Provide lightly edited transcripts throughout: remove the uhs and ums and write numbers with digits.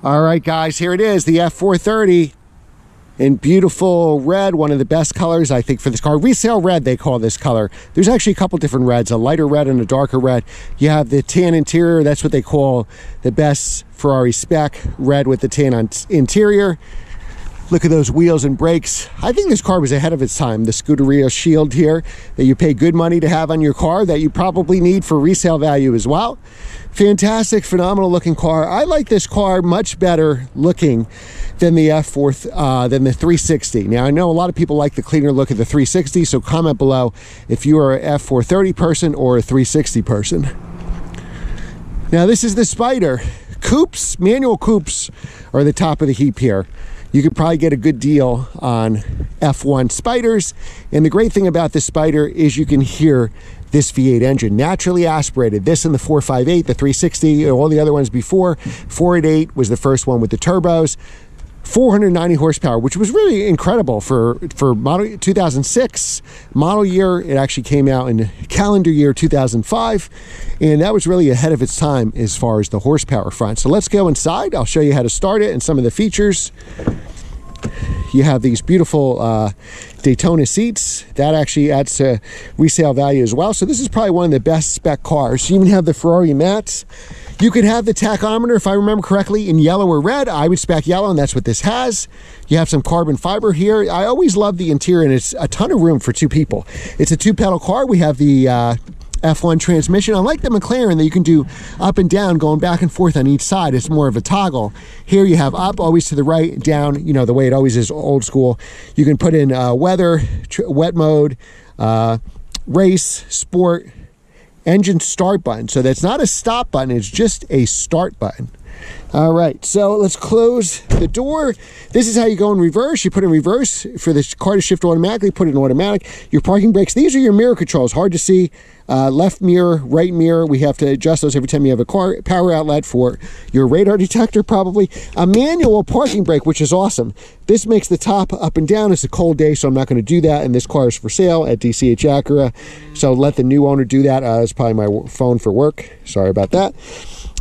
All right, guys, here it is, the F430 in beautiful red, one of the best colors, I think, for this car. Resale red, they call this color. There's actually a couple different reds, a lighter red and a darker red. You have the tan interior. That's what they call the best Ferrari spec, red with the tan interior. Look at those wheels and brakes. I think this car was ahead of its time. The Scuderia Shield here that you pay good money to have on your car that you probably need for resale value as well. Fantastic, phenomenal looking car. I like this car much better looking than the than the 360. Now, I know a lot of people like the cleaner look of the 360, so comment below if you are an F430 person or a 360 person. Now, this is the Spider. Coupes, manual coupes are the top of the heap here. You could probably get a good deal on F1 Spiders. And the great thing about this Spider is you can hear this V8 engine, naturally aspirated. This and the 458, the 360, all the other ones before. 488 was the first one with the turbos. 490 horsepower, which was really incredible for model 2006 model year. It actually came out in calendar year 2005, and that was really ahead of its time as far as the horsepower front. So let's go inside. I'll show you how to start it and some of the features. You have these beautiful Daytona seats. That actually adds to resale value as well. So this is probably one of the best spec cars. You even have the Ferrari mats. You could have the tachometer, if I remember correctly, in yellow or red. I would spec yellow, and that's what this has. You have some carbon fiber here. I always love the interior, and it's a ton of room for two people. It's a two-pedal car. We have the F1 transmission. Unlike the McLaren that you can do up and down, going back and forth on each side, it's more of a toggle. Here you have up, always to the right, down, you know, the way it always is, old school. You can put in weather, wet mode, race, sport, engine start button. So that's not a stop button, it's just a start button. All right, so let's close the door. This is how you go in reverse. You put in reverse for this car to shift automatically, put it in automatic. Your parking brakes, these are your mirror controls. Hard to see. Left mirror, right mirror. We have to adjust those every time you have a car. Power outlet for your radar detector, probably. A manual parking brake, which is awesome. This makes the top up and down. It's a cold day, so I'm not going to do that. And this car is for sale at DCH Acura. So let the new owner do that. It's probably my phone for work. Sorry about that.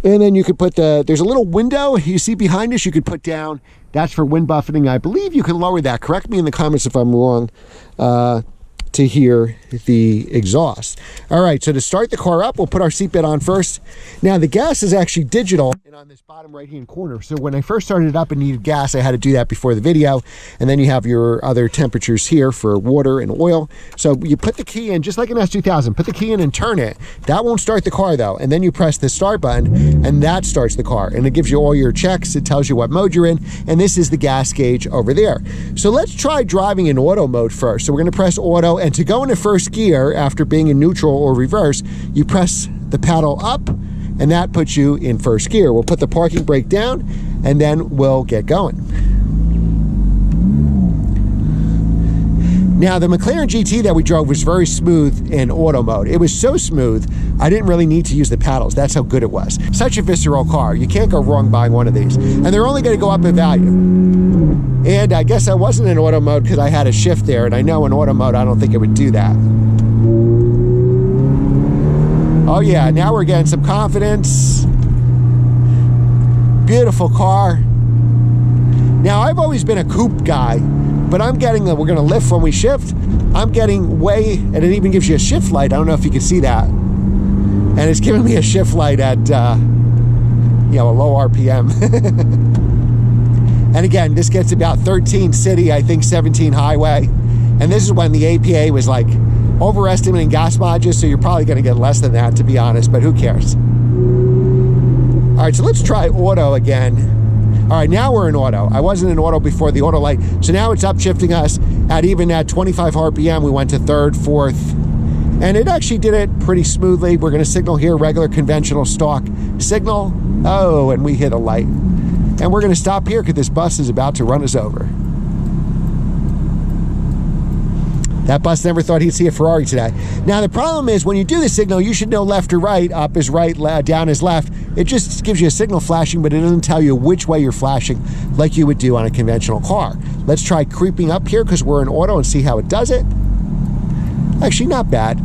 And then you could put there's a little window you see behind us you could put down. That's for wind buffeting. I believe you can lower that. Correct me in the comments if I'm wrong. To hear the exhaust. All right, so to start the car up, we'll put our seatbelt on first. Now, the gas is actually digital and on this bottom right-hand corner. So when I first started it up and needed gas, I had to do that before the video. And then you have your other temperatures here for water and oil. So you put the key in, just like an S2000, put the key in and turn it. That won't start the car, though. And then you press the start button, and that starts the car. And it gives you all your checks. It tells you what mode you're in. And this is the gas gauge over there. So let's try driving in auto mode first. So we're going to press auto. And to go into first gear after being in neutral or reverse, you press the paddle up, and that puts you in first gear. We'll put the parking brake down, and then we'll get going. Now, the McLaren GT that we drove was very smooth in auto mode. It was so smooth, I didn't really need to use the paddles. That's how good it was. Such a visceral car. You can't go wrong buying one of these. And they're only going to go up in value. And I guess I wasn't in auto mode because I had a shift there, and I know in auto mode I don't think it would do that. Oh yeah, now we're getting some confidence. Beautiful car. Now, I've always been a coupe guy, but I'm getting we're gonna lift when we shift. I'm getting way, and it even gives you a shift light. I don't know if you can see that. And it's giving me a shift light at, you know, a low RPM. And again, this gets about 13 city, I think 17 highway. And this is when the APA was like overestimating gas mileages, so you're probably gonna get less than that, to be honest, but who cares? All right, so let's try auto again. All right, now we're in auto. I wasn't in auto before the auto light. So now it's upshifting us at even at 25 RPM. We went to third, fourth, and it actually did it pretty smoothly. We're gonna signal here, regular conventional stock signal. Oh, and we hit a light. And we're gonna stop here because this bus is about to run us over. That bus never thought he'd see a Ferrari today. Now, the problem is when you do the signal, you should know left or right. Up is right, down is left. It just gives you a signal flashing, but it doesn't tell you which way you're flashing like you would do on a conventional car. Let's try creeping up here because we're in auto and see how it does it. Actually, not bad.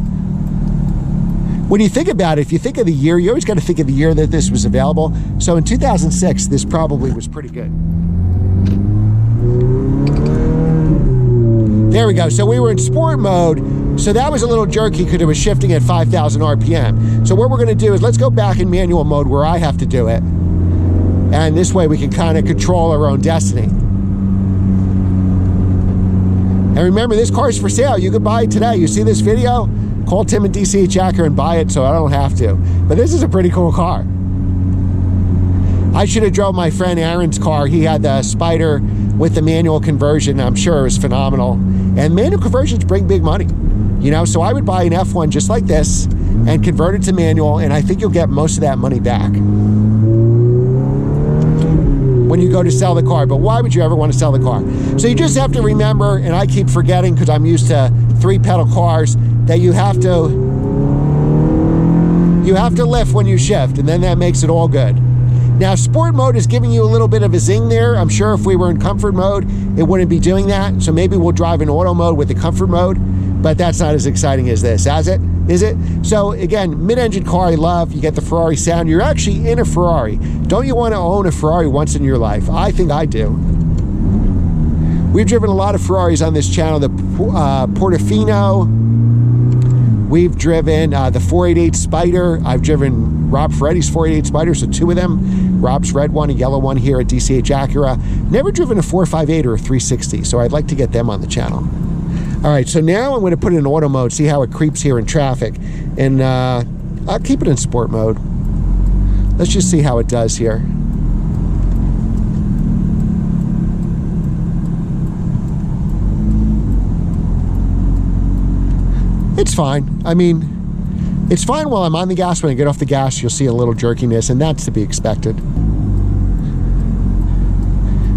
When you think about it, if you think of the year, you always got to think of the year that this was available. So in 2006, this probably was pretty good. There we go. So we were in sport mode. So that was a little jerky because it was shifting at 5,000 RPM. So what we're going to do is let's go back in manual mode where I have to do it. And this way we can kind of control our own destiny. And remember, this car is for sale. You can buy it today. You see this video? Call Tim and DCH Acura and buy it so I don't have to. But this is a pretty cool car. I should have drove my friend Aaron's car. He had the Spider with the manual conversion. I'm sure it was phenomenal. And manual conversions bring big money. You know, so I would buy an F1 just like this and convert it to manual, and I think you'll get most of that money back when you go to sell the car. But why would you ever want to sell the car? So you just have to remember, and I keep forgetting because I'm used to 3-pedal cars, that you have to lift when you shift, and then that makes it all good. Now, sport mode is giving you a little bit of a zing there. I'm sure if we were in comfort mode, it wouldn't be doing that. So maybe we'll drive in auto mode with the comfort mode, but that's not as exciting as this, is it? So again, mid-engine car I love. You get the Ferrari sound. You're actually in a Ferrari. Don't you want to own a Ferrari once in your life? I think I do. We've driven a lot of Ferraris on this channel. The Portofino. We've driven the 488 Spider. I've driven Rob Ferretti's 488 Spider, so 2 of them. Rob's red one, a yellow one here at DCH Acura. Never driven a 458 or a 360, so I'd like to get them on the channel. All right, so now I'm going to put it in auto mode, see how it creeps here in traffic. And I'll keep it in sport mode. Let's just see how it does here. It's fine. I mean, it's fine while I'm on the gas. When I get off the gas, you'll see a little jerkiness, and that's to be expected.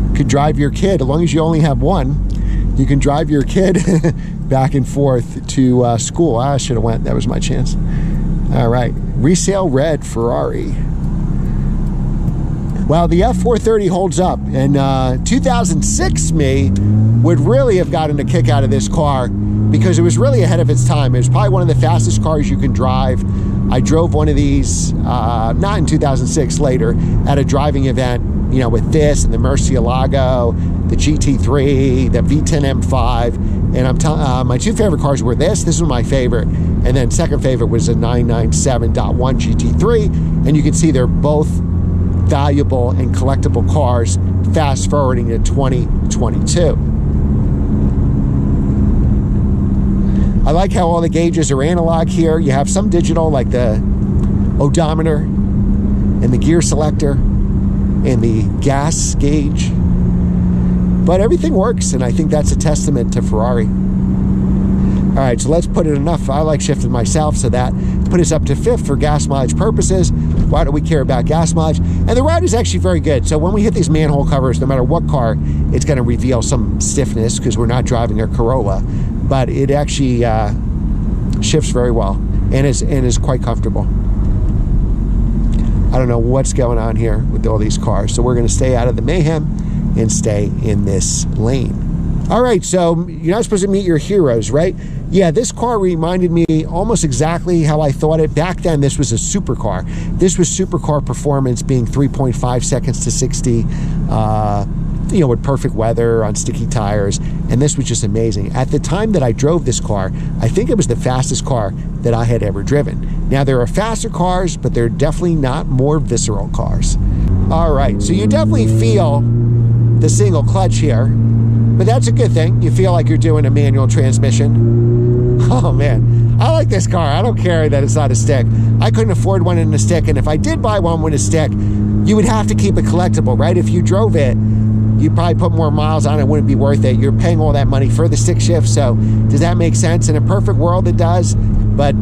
You could drive your kid, as long as you only have one, you can drive your kid back and forth to school. I should have went. That was my chance. All right. Resale red Ferrari. Well, the F430 holds up. And 2006 me would really have gotten a kick out of this car because it was really ahead of its time. It was probably one of the fastest cars you can drive. I drove one of these, not in 2006, later, at a driving event, you know, with this and the Murcielago, the GT3, the V10 M5, and I'm telling my 2 favorite cars were this was my favorite, and then second favorite was a 997.1 GT3, and you can see they're both valuable and collectible cars, fast forwarding to 2022. I like how all the gauges are analog here. You have some digital, like the odometer and the gear selector and the gas gauge. But everything works, and I think that's a testament to Ferrari. All right, so let's put it enough. I like shifting myself, so that put us up to 5th for gas mileage purposes. Why do we care about gas mileage? And the ride is actually very good. So when we hit these manhole covers, no matter what car, it's going to reveal some stiffness because we're not driving a Corolla. But it actually shifts very well and is quite comfortable. I don't know what's going on here with all these cars. So we're going to stay out of the mayhem and stay in this lane. All right, so you're not supposed to meet your heroes, right? Yeah, this car reminded me almost exactly how I thought it. Back then, this was a supercar. This was supercar performance, being 3.5 seconds to 60, you know, with perfect weather on sticky tires, and this was just amazing. At the time that I drove this car, I think it was the fastest car that I had ever driven. Now, there are faster cars, but they're definitely not more visceral cars. All right, so you definitely feel the single clutch here, but that's a good thing. You feel like you're doing a manual transmission. Oh man, I like this car. I don't care that it's not a stick. I couldn't afford one in a stick, and if I did buy one with a stick, you would have to keep it collectible, right? If you drove it, you'd probably put more miles on it. It wouldn't be worth it. You're paying all that money for the stick shift, so does that make sense? In a perfect world, it does, but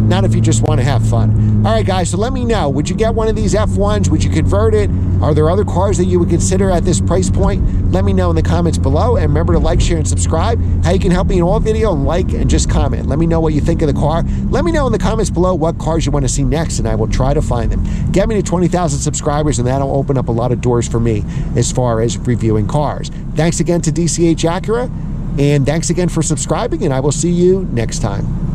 not if you just want to have fun. All right, guys, so let me know. Would you get one of these F1s? Would you convert it? Are there other cars that you would consider at this price point? Let me know in the comments below. And remember to like, share, and subscribe. How you can help me in all video, and like and just comment. Let me know what you think of the car. Let me know in the comments below what cars you want to see next, and I will try to find them. Get me to 20,000 subscribers, and that'll open up a lot of doors for me as far as reviewing cars. Thanks again to DCH Acura, and thanks again for subscribing, and I will see you next time.